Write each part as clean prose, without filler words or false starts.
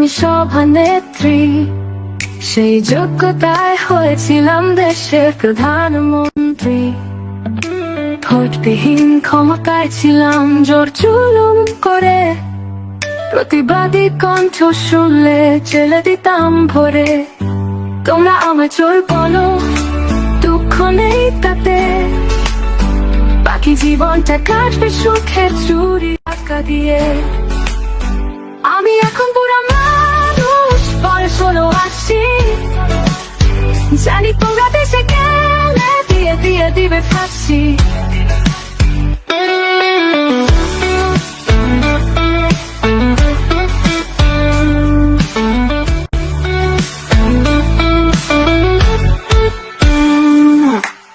আমি সভানেত্রী, সেই যোগ্যতায় হয়েছিলাম দেশের প্রধানমন্ত্রী। ভোটবিহীন ক্ষমতায় ছিলাম জোর জুলুম করে, প্রতিবাদী কণ্ঠ শুনলে জেলে দিতাম ভরে। তোমরা আমায় চোর বলো, দুঃখ নেই তাতে, বাকি জীবনটা কাটবে সুখের চুরি টাকা দিয়ে। আমি এখন বুড়া মানুষ, বয়স হলো ৮০, জানি তোমরা দেশে গেলে দিয়ে দিয়ে দিবে ফাঁসি।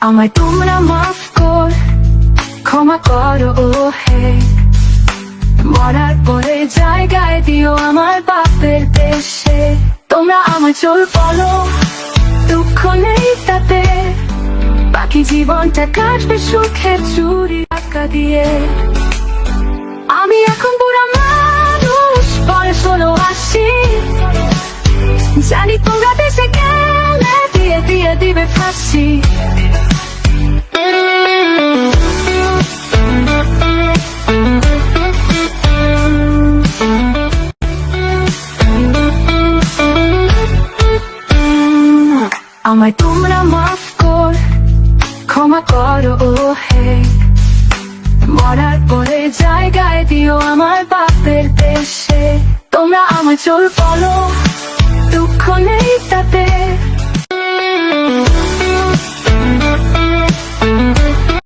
আমায় তোমরা মাফ কর, ক্ষমা করো ও হে, মরার পরে জায়গায় দিও আমার বাপের দেশে। তোমরা আমায় চোর বলো, দুঃখ নেই তাতে, বাকি জীবনটা কাটবে সুখের চুরি টাকা দিয়ে। আমি এখন বুড়া মানুষ, বয়স হলো ৮০, জানি তোমরা দেশে গেলে দিয়ে দিয়ে দিবে ফাঁসি। আমায় তোমরা মাফ কর, ক্ষমা করো ও হে, মরার পরে জায়গায় দিও আমার বাপের দেশে। তোমরা আমায় চোর বলো,